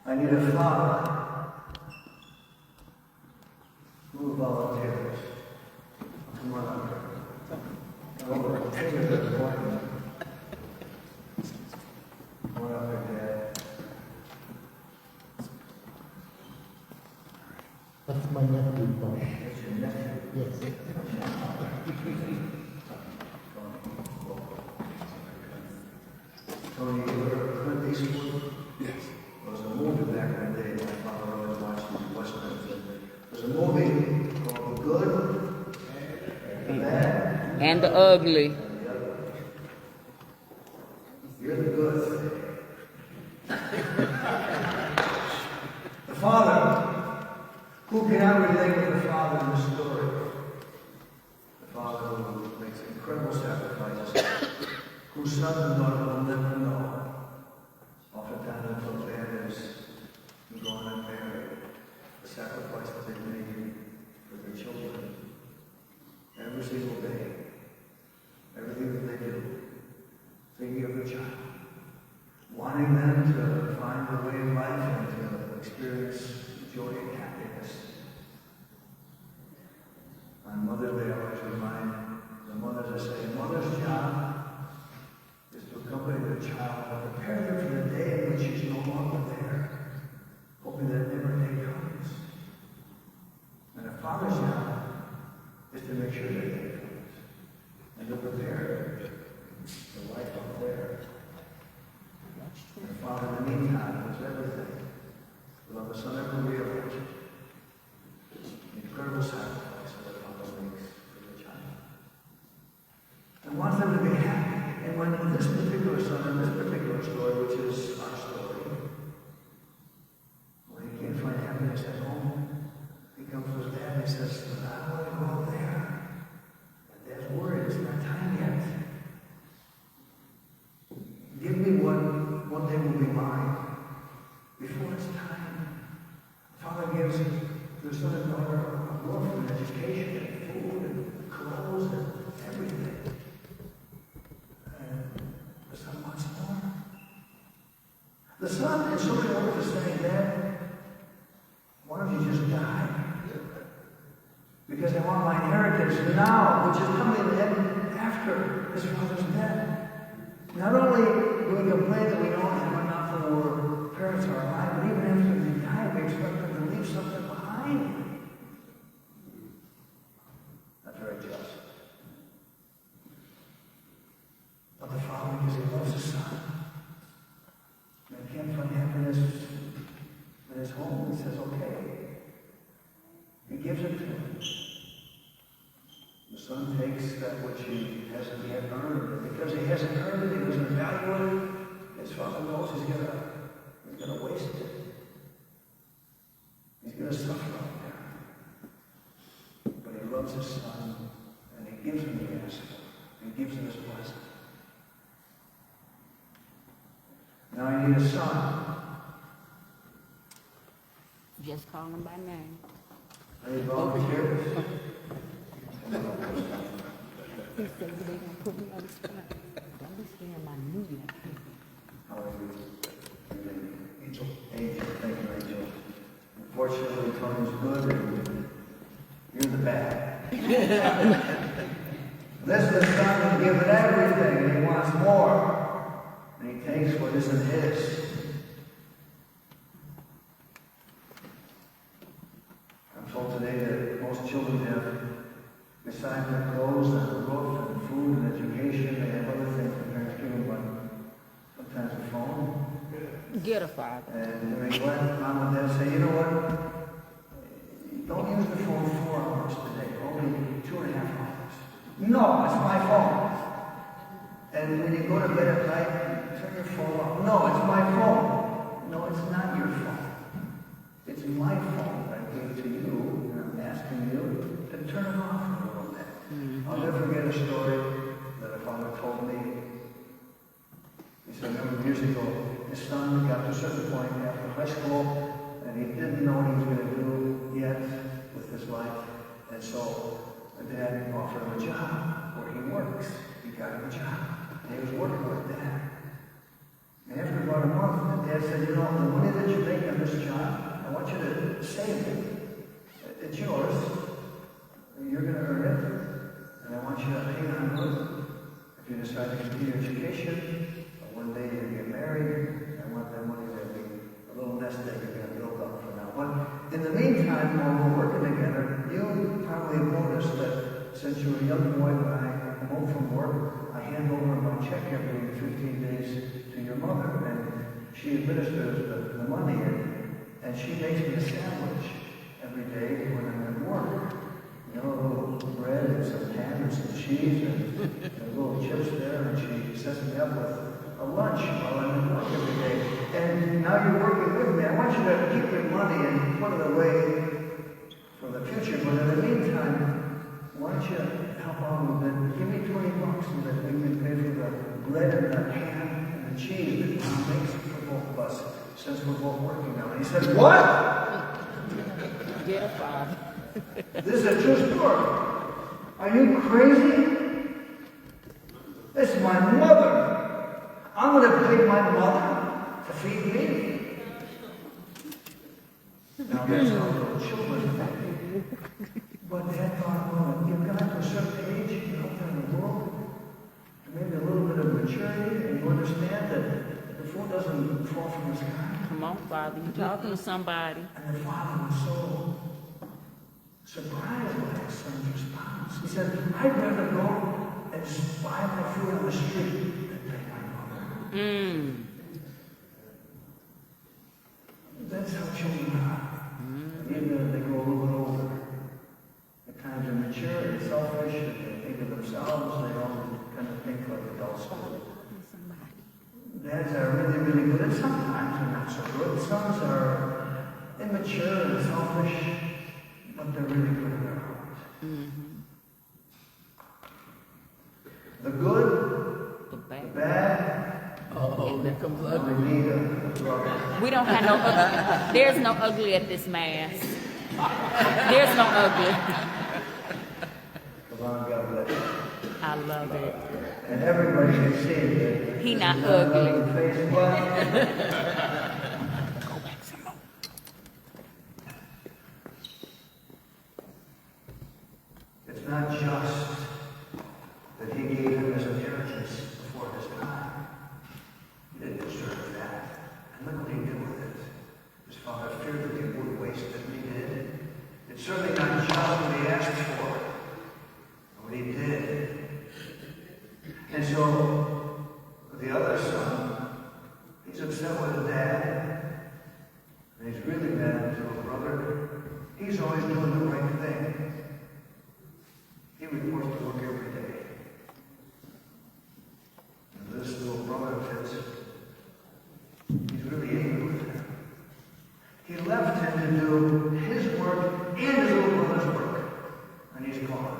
I need a father who volunteers. Come on up here. Over. Take it to the appointment. Come on up here, Dad. That's my nephew, Bob. That's your nephew. Yes. Tony, you ever heard these words? Yes. There was a movie back in the day. My father always watched these westerns. There's a movie called The Good and the Bad And the ugly. and the Ugly. You're the good. The father, who cannot relate with the father in the story? The father who makes incredible sacrifices, whose son and daughter will never know. Oftentimes until dad is gone and buried, the sacrifice that they made for their children. Every single day, everything that they do, thinking of the child, wanting them to find the way of life and to experience joy and happiness. On Mother's Day, I always remind the mothers, I say, a mother's job is to accompany the child and prepare them for the day in which she's no longer there, hoping that never day comes. And a father's job is to make sure that day comes and to prepare the life up there. And the father, in the meantime, does everything without the son ever realizing the incredible sacrifice that the father makes for the child. And wants them to be happy. And when this particular son, in this particular story, which is our story, when he can't find happiness at home, he comes to his dad and he says, I want to go out there. And dad's worried, it's not time yet. Give me what one day will be mine before it's time. Father gives the son and daughter a love and education and food and clothes and everything. The son wants more. The son is looking over to saying, Dad, why don't you just die? Because I want my inheritance now, which is coming in after his father's death. Not only do we complain that we don't have enough when our parents are alive, but even after they die, we expect them to leave something behind. Not very just. But the father, because he loves his son, and he can't find happiness in his home, he says, okay. He gives it to him. The son takes that which he hasn't yet earned, and because he hasn't earned it, he doesn't value it, his father knows he's gonna waste it. He's gonna suffer out there. But he loves his son, and he gives him the answer. He gives him his blessing. Now I need a son. Just call him by name. Any volunteers? He said they gonna put me on the spot. Don't be scaring my new like How are you? Angel. Angel, thank you, Angel. Unfortunately, Tony's good and you're the bad. This is the son who's given everything and he wants more. And he takes what isn't his. I'm told today that most children have, besides their clothes and a roof and food and education, they have other things their parents give them, but sometimes a phone. that. Get a father. And they're glad mom and dad say, you know what? Don't use the phone 4 hours today, only 2.5 hours. No, it's my phone. And when you go to bed at night, turn your phone off. No, it's my phone. No, it's not your phone. It's my phone that I gave to you, and I'm asking you to turn it off for a little bit. I'll never forget a story that a father told me. He said, a number of years ago, his son got to a certain point after high school, and he didn't know what he was going to do yet with his life. And so the dad offered him a job where he works. He got him a job. And he was working with dad. And after about a month, the dad said, you know, the money that you make on I want you to save it. It's yours. You're going to earn it. And I want you to hang on to it. If you decide to continue education, or one day you get married, I want that money to be a little nest egg you're going to build up for now. But in the meantime, while we're working together, you probably have noticed that since you were a young boy, when I come home from work, I hand over my check every 15 days to your mother, and she administers the money, and she makes me a sandwich every day when I'm at work. You know, a little bread and some ham and some cheese and little chips there, and she sets me up with a lunch while I'm at work every day. And now you're working with me. I want you to keep your money and put it away for the future. But in the meantime, why don't you help out a little bit? Give me $20 so that we can pay for the bread and the ham and the cheese that Mom makes for both of us, since we're both working now. And he said, what? Get a father. This is a true story. Are you crazy? This is my mother. I'm going to pay my mother to feed me. Now that's how little children think. But Dad thought, well, you've got to a certain age, you're out there in the world, maybe a little bit of maturity, and you understand that the food doesn't fall from the sky. Come on, Father, you talking to somebody. And the father was so surprised by his son's response. He said, I'd rather go and buy my food on the street than pay my mother. That's how children are. Even as they grow a little bit older. At times they're mature and selfish, and they think of themselves, they don't kind of think like adults do. Dads are really, really good, and sometimes they're not so good. Sons are immature and selfish, but they're really good in their heart. The good, the bad. There comes We ugly. need a brother. We don't have no ugly. There's no ugly at this mass. There's no ugly. Come on, God bless you. I love it. And everybody can see that. He not this is ugly. another face, but Go back some more. it's not just that he gave him his inheritance before his time. He didn't deserve that. And look what he did with it. His father feared that he would waste it, and he did. It's certainly not just what he asked for, but what he did. And so, the other son, he's upset with his dad, and he's really mad at his little brother. He's always doing the right thing. He reports to work every day. And this little brother of his, he's really angry with him. He left him to do his work and his little brother's work, and he's gone.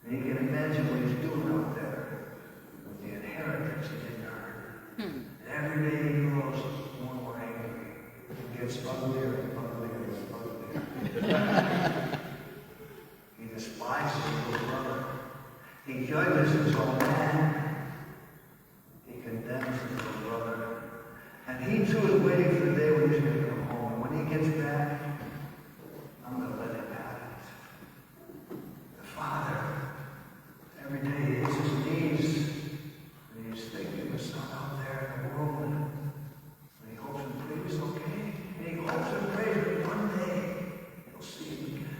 And you can imagine what he's doing out there with the inheritance he didn't earn. And every day he grows more and more angry. It gets uglier and uglier and uglier. He despises his little brother. He judges his own man. He condemns his little brother. And he too is waiting for the day when he's going to come home. And when he gets back, I'm going to let him have it. The father, every day he hits his knees, and he's thinking of his son out there in the world, and he hopes and prays, okay? And he hopes and prays that one day he'll see him again.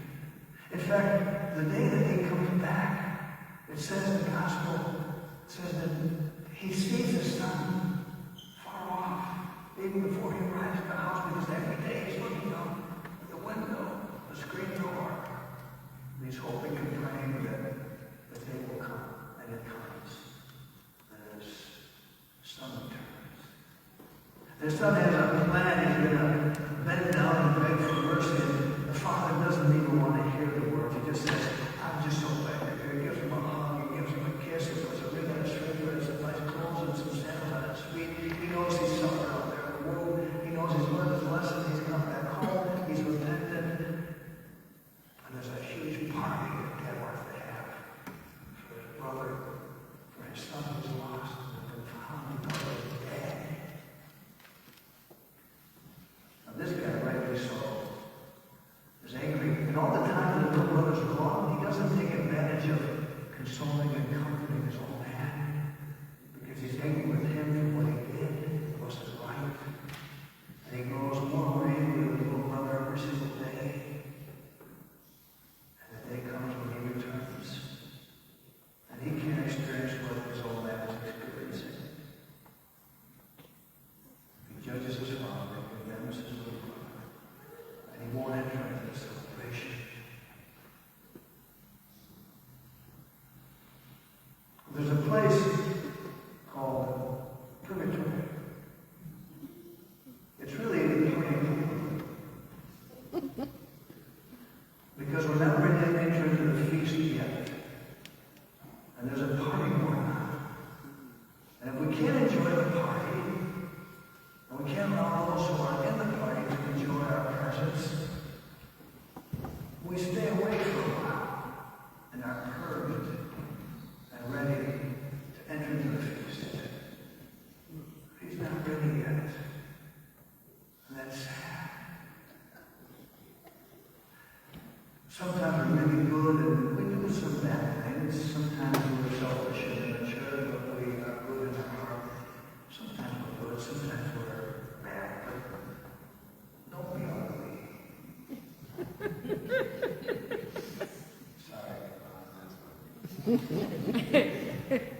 In fact, the day that he comes back, it says in the gospel, it says that he sees his son far off, even before he arrives at the house, because every day he's looking out the window, the screen door. And he's hoping and praying that the day will come, and it comes. And his son returns. His son has a plan. He's going to bend down and beg for mercy. And the father doesn't even want to hear the words. He just says, I'm just so glad you're here. He gives him a hug. He gives him a kiss. He puts a ring on his finger. He some nice clothes and some sandals on his feet. He knows he's suffered out there in the world. He knows he's learned his lesson. He's come back home. He's repented. And there's a huge party that Dad wants to have for his brother, for his son who's lost and been found. He knows he's dead. Now this guy rightly There's a place called Purgatory. It's really a party. Because we're not ready to enter into the feast yet. And there's a party going on. And if we can't enjoy the party, and we can't allow those who are in the party to enjoy our presence, we stay away for a while and are purged and ready to enter into the feast. He's not ready yet. And that's sad. Sometimes we're really good and we do some bad things. Sometimes we're selfish and immature, but we are good in our heart. Sometimes we're good, sometimes we're bad, but don't be ugly. Sorry.